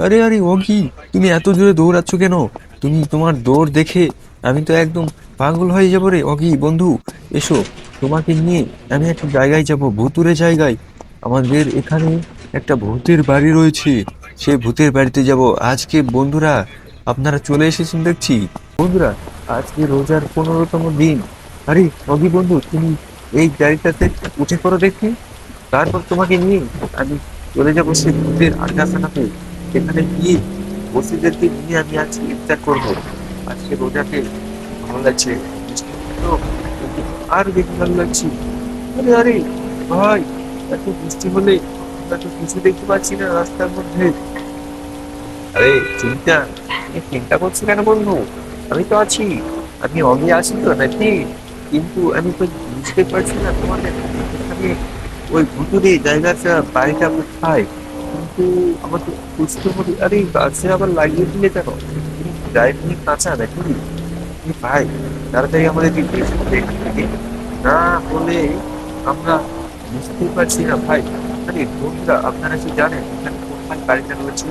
আরে আরে অগি, তুমি এত জোরে দৌড়াচ্ছ কেন? তুমি তোমার দৌড় দেখে আমি তো একদম পাগল হয়ে যাবো রে অগি বন্ধু। এসো, তোমাকে নিয়ে আমি একটা জায়গায় যাব, ভুতুরে জায়গায়। আমাদের এখানে একটা ভূতের বাড়ি রয়েছে, সেই ভূতের বাড়িতে যাব আজকে বন্ধুরা। আপনারা চলে এসেছেন দেখছি। বন্ধুরা, আজকে রোজার 15তম দিন। আরে অগি বন্ধু, তুমি এই গাড়িটাতে উঠে পড়ো দেখি। তারপর তোমাকে নিয়ে আমি চলে যাবো সেই ভূতের আড্ডাখানাতে। সেখানে গিয়ে বসিদেরকে নিয়ে আমি আজকে ইফতার করবো। আজকে রোজাতে ভালো লাগছে, মিষ্টি তো কিন্তু আর বেশি ভালো লাগছে। আরে আরে ভাই, এত বৃষ্টি হলে আমরা তো কিছু দেখতে পাচ্ছি না রাস্তার মধ্যে। আরে চিন্তা, তুমি চিন্তা করছো কেন বন্ধু? আমি তো আছি, আমি অগে আছি তো নাকি? কিন্তু আমি তো বুঝতে পারছি না তোমাদের এখানে ওই ভুতুরে জায়গাটা, বাড়িটা কোথায়। কিন্তু আমার তো বুঝতে হবে। আরে গাছে আবার লাগিয়ে দিলে কেন? তুমি ড্রাইভিং কাঁচা নাকি? কি ভাই, তাড়াতাড়ি আমাদের দিকে এখান থেকে, না হলে আমরা বুঝতেই পারছি না ভাই। আরে বন্ধুরা, আপনারা কি জানেন এখানে কোথায় গাড়িটা রয়েছে?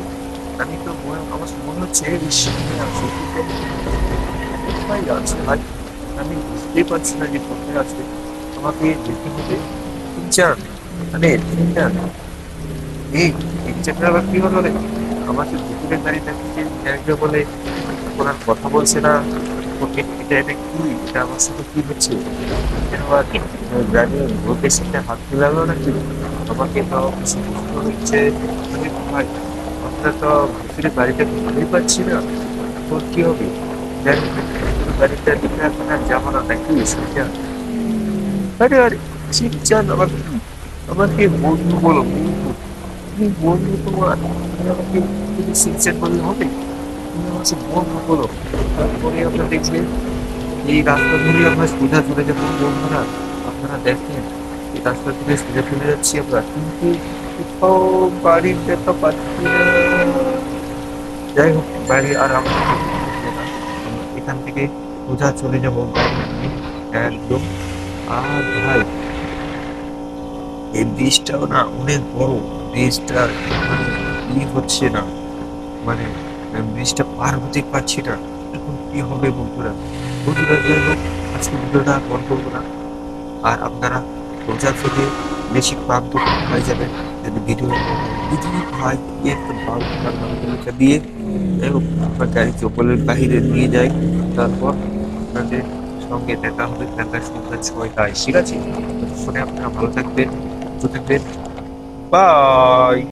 আমি তো আমার মনে হচ্ছে ঋষিকের আছে, কিন্তু কোথায় আছে ভাই? আমি বুঝতেই পারছি না যে কোথায় আছে। আমাকে যেতে হবে। তিনচান, মানে তিনচান, এই তিনচানের আবার কি হলো রে? আমাকে দুপুরের গাড়ি দেখছে দেখবে বলে ওনার কথা বলছে না। ওকে, এটা এটা কি, এটা আমার সাথে কি হচ্ছে? এটা আবার ড্রাইভিং ভোটের সাথে হাত মিলালো নাকি? আমাকে তো কিছু বুঝতে হচ্ছে। মানে ভাই, আমরা তো দুপুরের গাড়িটা খুঁজেই পাচ্ছি না। এখন কি হবে? যাই হোক, দুপুরের গাড়িটা দিকে এখন আর যাবো না নাকি সেটা? আরে আরে, শিবচাঁদ আবার কি? আমাকে বন্ধু বলো বন্ধু। তুমি বন্ধু তোমার, তুমি আমাকে তুমি শিবচাঁদ বললে হবে? তুমি আমাকে বন্ধু বলো। তারপরে আমরা দেখবেন এই রাস্তা ধরে আমরা সোজা চলে যাবো বন্ধুরা। আপনারা দেখেন, এই রাস্তা ধরে সোজা চলে যাচ্ছি আমরা, কিন্তু কোথাও বাড়ির দেখা পাচ্ছি না। যাই হোক, বাড়ি আর আমাদের যেতে হবে না। আমরা এখান থেকে সোজা চলে যাবো গাড়ি নিয়ে একদম। আর ভাই, এই ব্রিজটাও না অনেক বড়। ব্রিজটা মানে ই হচ্ছে না, মানে ব্রিজটা পার হতে পারছি না। এখন কি হবে বন্ধুরা? বন্ধুরা যাই হোক, আজকে ভিডিওটা আর বন্ধ করবো না। আর আপনারা রোজা থেকে বেশি ক্লান্ত হয়ে যাবেন যদি ভিডিও ভাই একটু ভালো নামটা দিয়ে যাই হোক, আপনার গাড়ি চপলের বাহিরে নিয়ে যাই। তারপর আপনাদের সঙ্গে দেখা হবে ঢাকা সন্ধ্যা 6টায়, ঠিক আছে? ততক্ষণে আপনারা ভালো থাকবেন, সুস্থ থাকবেন। বাই।